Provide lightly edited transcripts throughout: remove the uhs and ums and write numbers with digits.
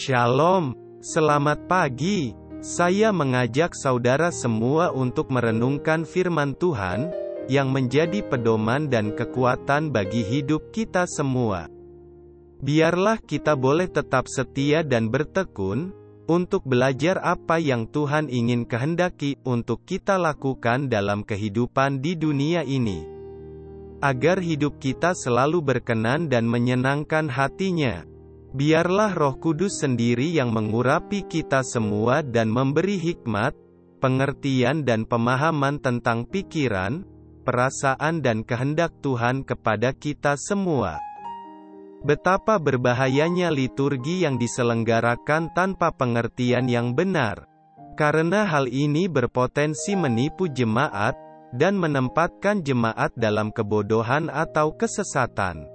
Shalom, selamat pagi. Saya mengajak saudara semua untuk merenungkan firman Tuhan, yang menjadi pedoman dan kekuatan bagi hidup kita semua. Biarlah kita boleh tetap setia dan bertekun, untuk belajar apa yang Tuhan ingin kehendaki untuk kita lakukan dalam kehidupan di dunia ini. Agar hidup kita selalu berkenan dan menyenangkan hati-Nya. Biarlah Roh Kudus sendiri yang mengurapi kita semua dan memberi hikmat, pengertian dan pemahaman tentang pikiran, perasaan dan kehendak Tuhan kepada kita semua. Betapa berbahayanya liturgi yang diselenggarakan tanpa pengertian yang benar. Karena hal ini berpotensi menipu jemaat, dan menempatkan jemaat dalam kebodohan atau kesesatan.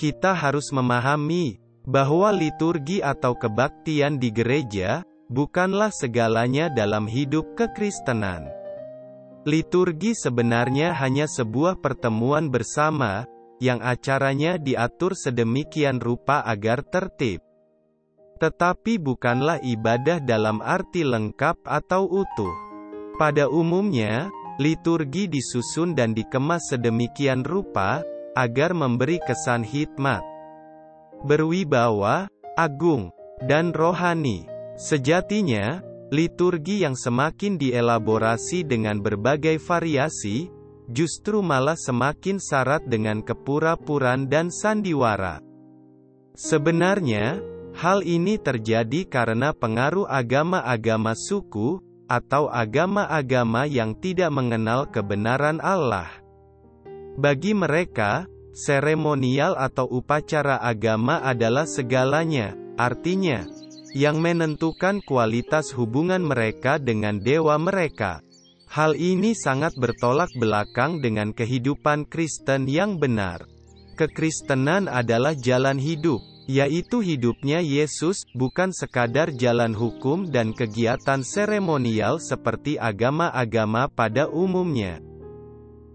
Kita harus memahami bahwa liturgi atau kebaktian di gereja bukanlah segalanya dalam hidup kekristenan. Liturgi sebenarnya hanya sebuah pertemuan bersama, yang acaranya diatur sedemikian rupa agar tertib. Tetapi bukanlah ibadah dalam arti lengkap atau utuh. Pada umumnya, liturgi disusun dan dikemas sedemikian rupa, agar memberi kesan hikmat, berwibawa, agung, dan rohani. Sejatinya, liturgi yang semakin dielaborasi dengan berbagai variasi, justru malah semakin syarat dengan kepura-puraan dan sandiwara. Sebenarnya, hal ini terjadi karena pengaruh agama-agama suku, atau agama-agama yang tidak mengenal kebenaran Allah. Bagi mereka, seremonial atau upacara agama adalah segalanya, artinya, yang menentukan kualitas hubungan mereka dengan dewa mereka. Hal ini sangat bertolak belakang dengan kehidupan Kristen yang benar. Kekristenan adalah jalan hidup, yaitu hidupnya Yesus, bukan sekadar jalan hukum dan kegiatan seremonial seperti agama-agama pada umumnya.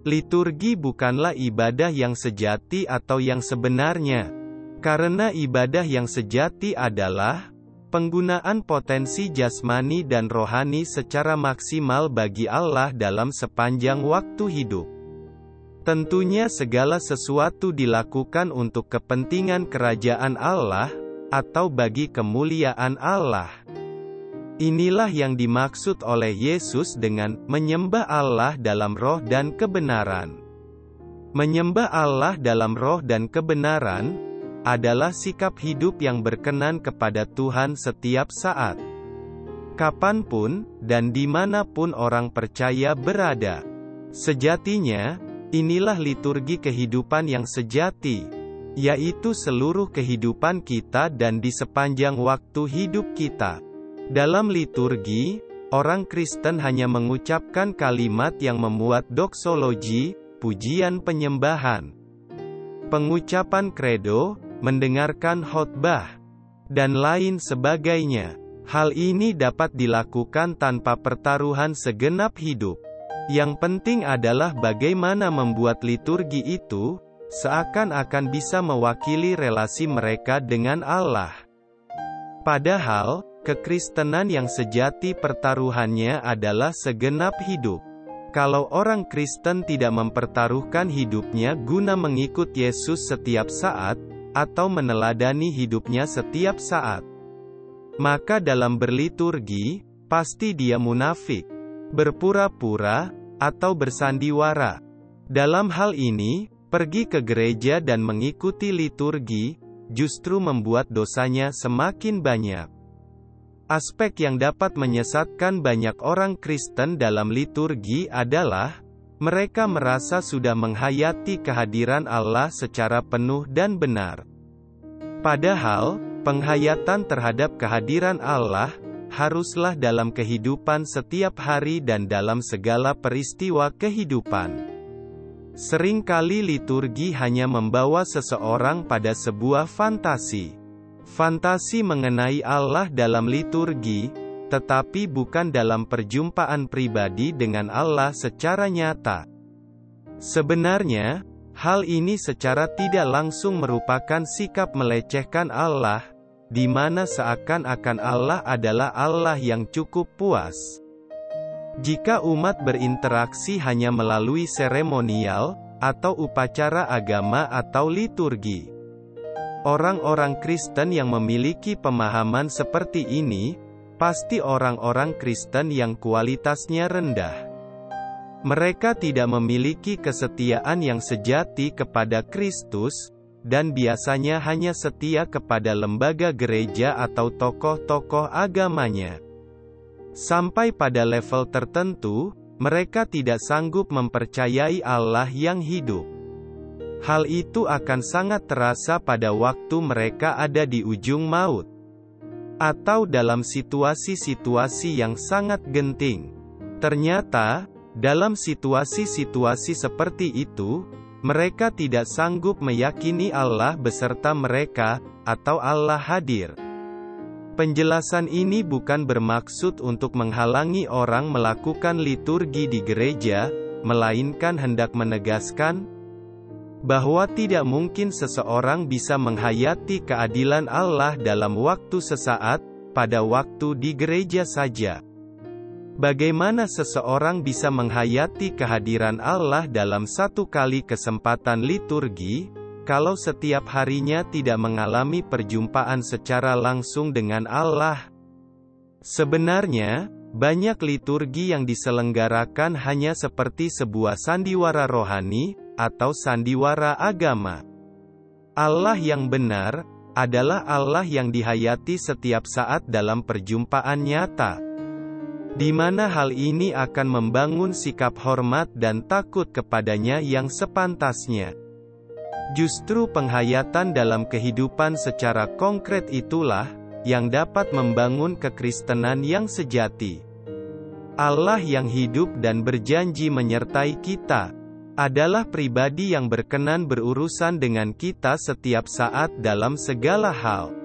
Liturgi bukanlah ibadah yang sejati atau yang sebenarnya. Karena ibadah yang sejati adalah penggunaan potensi jasmani dan rohani secara maksimal bagi Allah dalam sepanjang waktu hidup. Tentunya segala sesuatu dilakukan untuk kepentingan kerajaan Allah, atau bagi kemuliaan Allah. Inilah yang dimaksud oleh Yesus dengan menyembah Allah dalam roh dan kebenaran. Menyembah Allah dalam roh dan kebenaran adalah sikap hidup yang berkenan kepada Tuhan setiap saat, kapanpun, dan dimanapun orang percaya berada. Sejatinya, inilah liturgi kehidupan yang sejati, yaitu seluruh kehidupan kita dan di sepanjang waktu hidup kita. Dalam liturgi, orang Kristen hanya mengucapkan kalimat yang memuat doksologi, pujian penyembahan, pengucapan kredo, mendengarkan khotbah, dan lain sebagainya. Hal ini dapat dilakukan tanpa pertaruhan segenap hidup. Yang penting adalah bagaimana membuat liturgi itu seakan-akan bisa mewakili relasi mereka dengan Allah. Padahal, kekristenan yang sejati pertaruhannya adalah segenap hidup. Kalau orang Kristen tidak mempertaruhkan hidupnya guna mengikut Yesus setiap saat, atau meneladani hidupnya setiap saat, maka dalam berliturgi, pasti dia munafik, berpura-pura, atau bersandiwara. Dalam hal ini, pergi ke gereja dan mengikuti liturgi, justru membuat dosanya semakin banyak. Aspek yang dapat menyesatkan banyak orang Kristen dalam liturgi adalah, mereka merasa sudah menghayati kehadiran Allah secara penuh dan benar. Padahal, penghayatan terhadap kehadiran Allah, haruslah dalam kehidupan setiap hari dan dalam segala peristiwa kehidupan. Seringkali liturgi hanya membawa seseorang pada sebuah fantasi. Fantasi mengenai Allah dalam liturgi, tetapi bukan dalam perjumpaan pribadi dengan Allah secara nyata. Sebenarnya, hal ini secara tidak langsung merupakan sikap melecehkan Allah, di mana seakan-akan Allah adalah Allah yang cukup puas. Jika umat berinteraksi hanya melalui seremonial, atau upacara agama atau liturgi. Orang-orang Kristen yang memiliki pemahaman seperti ini, pasti orang-orang Kristen yang kualitasnya rendah. Mereka tidak memiliki kesetiaan yang sejati kepada Kristus, dan biasanya hanya setia kepada lembaga gereja atau tokoh-tokoh agamanya. Sampai pada level tertentu, mereka tidak sanggup mempercayai Allah yang hidup. Hal itu akan sangat terasa pada waktu mereka ada di ujung maut, atau dalam situasi-situasi yang sangat genting. Ternyata, dalam situasi-situasi seperti itu, mereka tidak sanggup meyakini Allah beserta mereka, atau Allah hadir. Penjelasan ini bukan bermaksud untuk menghalangi orang melakukan liturgi di gereja, melainkan hendak menegaskan bahwa tidak mungkin seseorang bisa menghayati keadilan Allah dalam waktu sesaat, pada waktu di gereja saja. Bagaimana seseorang bisa menghayati kehadiran Allah dalam satu kali kesempatan liturgi, kalau setiap harinya tidak mengalami perjumpaan secara langsung dengan Allah? Sebenarnya, banyak liturgi yang diselenggarakan hanya seperti sebuah sandiwara rohani, atau sandiwara agama. Allah yang benar, adalah Allah yang dihayati setiap saat dalam perjumpaan nyata, di mana hal ini akan membangun sikap hormat dan takut kepadanya yang sepantasnya. Justru penghayatan dalam kehidupan secara konkret itulah, yang dapat membangun kekristenan yang sejati. Allah yang hidup dan berjanji menyertai kita, adalah pribadi yang berkenan berurusan dengan kita setiap saat dalam segala hal.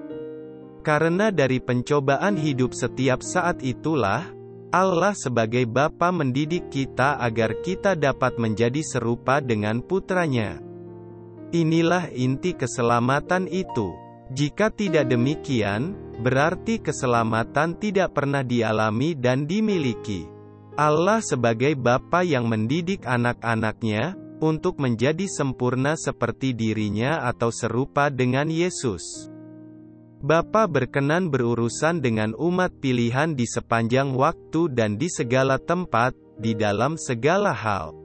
Karena dari pencobaan hidup setiap saat itulah, Allah sebagai Bapa mendidik kita agar kita dapat menjadi serupa dengan putranya. Inilah inti keselamatan itu. Jika tidak demikian, berarti keselamatan tidak pernah dialami dan dimiliki. Allah sebagai Bapa yang mendidik anak-anaknya, untuk menjadi sempurna seperti dirinya atau serupa dengan Yesus. Bapa berkenan berurusan dengan umat pilihan di sepanjang waktu dan di segala tempat, di dalam segala hal.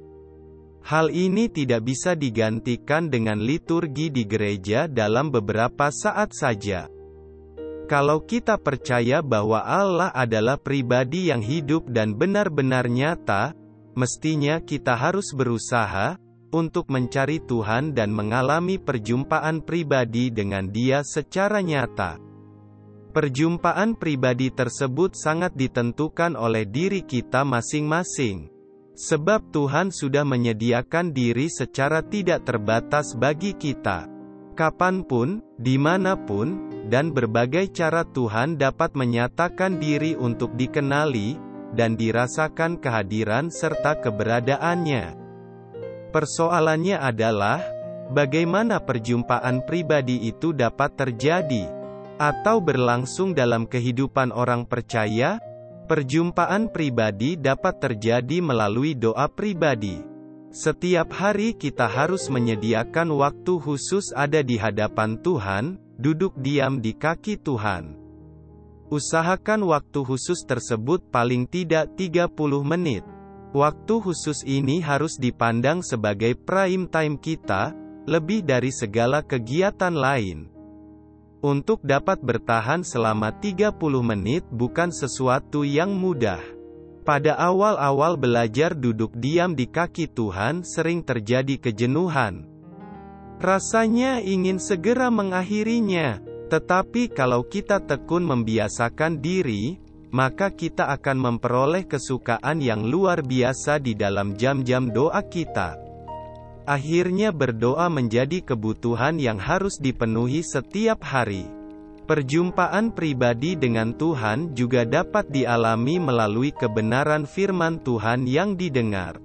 Hal ini tidak bisa digantikan dengan liturgi di gereja dalam beberapa saat saja. Kalau kita percaya bahwa Allah adalah pribadi yang hidup dan benar-benar nyata, mestinya kita harus berusaha untuk mencari Tuhan dan mengalami perjumpaan pribadi dengan Dia secara nyata. Perjumpaan pribadi tersebut sangat ditentukan oleh diri kita masing-masing. Sebab Tuhan sudah menyediakan diri secara tidak terbatas bagi kita. Kapanpun, dimanapun, dan berbagai cara Tuhan dapat menyatakan diri untuk dikenali, dan dirasakan kehadiran serta keberadaannya. Persoalannya adalah, bagaimana perjumpaan pribadi itu dapat terjadi, atau berlangsung dalam kehidupan orang percaya. Perjumpaan pribadi dapat terjadi melalui doa pribadi. Setiap hari kita harus menyediakan waktu khusus ada di hadapan Tuhan, duduk diam di kaki Tuhan. Usahakan waktu khusus tersebut paling tidak 30 menit. Waktu khusus ini harus dipandang sebagai prime time kita, lebih dari segala kegiatan lain. Untuk dapat bertahan selama 30 menit bukan sesuatu yang mudah. Pada awal-awal belajar duduk diam di kaki Tuhan sering terjadi kejenuhan. Rasanya ingin segera mengakhirinya. Tetapi kalau kita tekun membiasakan diri, maka kita akan memperoleh kesukaan yang luar biasa di dalam jam-jam doa kita. Akhirnya berdoa menjadi kebutuhan yang harus dipenuhi setiap hari. Perjumpaan pribadi dengan Tuhan juga dapat dialami melalui kebenaran firman Tuhan yang didengar.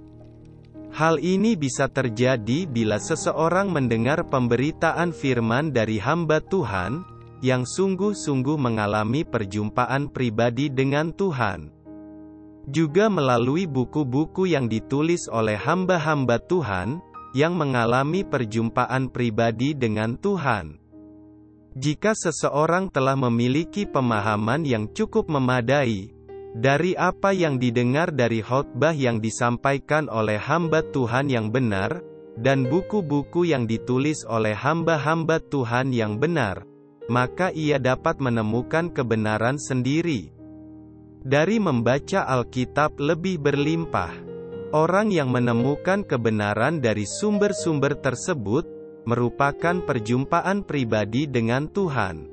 Hal ini bisa terjadi bila seseorang mendengar pemberitaan firman dari hamba Tuhan, yang sungguh-sungguh mengalami perjumpaan pribadi dengan Tuhan. Juga melalui buku-buku yang ditulis oleh hamba-hamba Tuhan, yang mengalami perjumpaan pribadi dengan Tuhan. Jika seseorang telah memiliki pemahaman yang cukup memadai, dari apa yang didengar dari khotbah yang disampaikan oleh hamba Tuhan yang benar, dan buku-buku yang ditulis oleh hamba-hamba Tuhan yang benar, maka ia dapat menemukan kebenaran sendiri. Dari membaca Alkitab lebih berlimpah, orang yang menemukan kebenaran dari sumber-sumber tersebut, merupakan perjumpaan pribadi dengan Tuhan.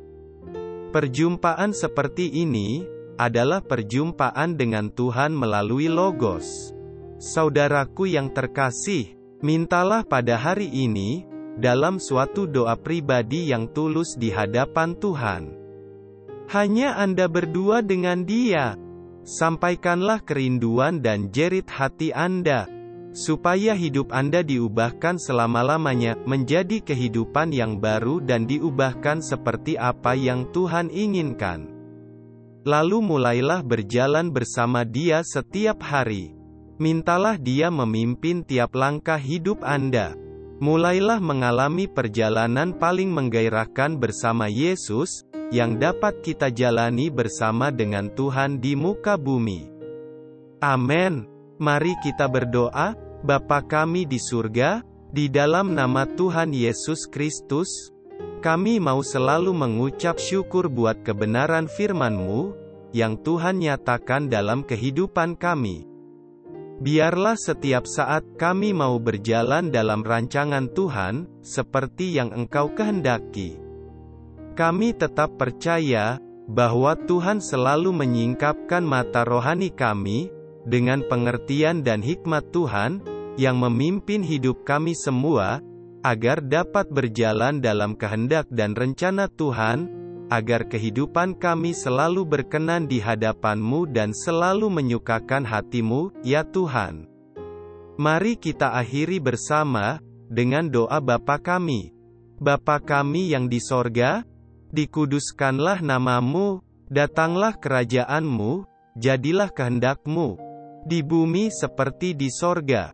Perjumpaan seperti ini, adalah perjumpaan dengan Tuhan melalui Logos. Saudaraku yang terkasih, mintalah pada hari ini, dalam suatu doa pribadi yang tulus di hadapan Tuhan. Hanya Anda berdua dengan Dia. Sampaikanlah kerinduan dan jerit hati Anda, supaya hidup Anda diubahkan selama-lamanya, menjadi kehidupan yang baru dan diubahkan seperti apa yang Tuhan inginkan. Lalu mulailah berjalan bersama Dia setiap hari. Mintalah Dia memimpin tiap langkah hidup Anda. Mulailah mengalami perjalanan paling menggairahkan bersama Yesus, yang dapat kita jalani bersama dengan Tuhan di muka bumi. Amin. Mari kita berdoa. Bapa kami di surga, di dalam nama Tuhan Yesus Kristus, kami mau selalu mengucap syukur buat kebenaran firman-Mu, yang Tuhan nyatakan dalam kehidupan kami. Biarlah setiap saat kami mau berjalan dalam rancangan Tuhan, seperti yang Engkau kehendaki. Kami tetap percaya, bahwa Tuhan selalu menyingkapkan mata rohani kami, dengan pengertian dan hikmat Tuhan, yang memimpin hidup kami semua, agar dapat berjalan dalam kehendak dan rencana Tuhan, agar kehidupan kami selalu berkenan di hadapan-Mu dan selalu menyukakan hati-Mu, ya Tuhan. Mari kita akhiri bersama, dengan doa Bapa kami. Bapa kami yang di sorga, dikuduskanlah nama-Mu, datanglah kerajaan-Mu, jadilah kehendak-Mu, di bumi seperti di sorga.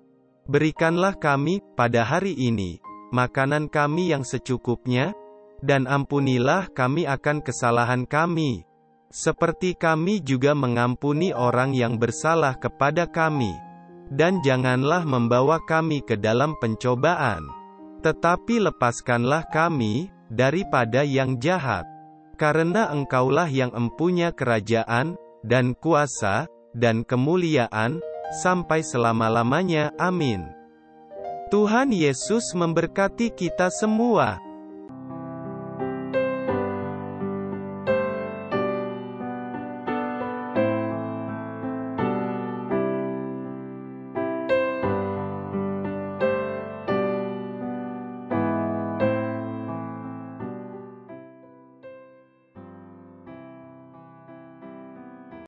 Berikanlah kami, pada hari ini, makanan kami yang secukupnya, dan ampunilah kami akan kesalahan kami, seperti kami juga mengampuni orang yang bersalah kepada kami. Dan janganlah membawa kami ke dalam pencobaan, tetapi lepaskanlah kami, daripada yang jahat. Karena Engkaulah yang empunya kerajaan, dan kuasa, dan kemuliaan, sampai selama-lamanya. Amin. Tuhan Yesus memberkati kita semua.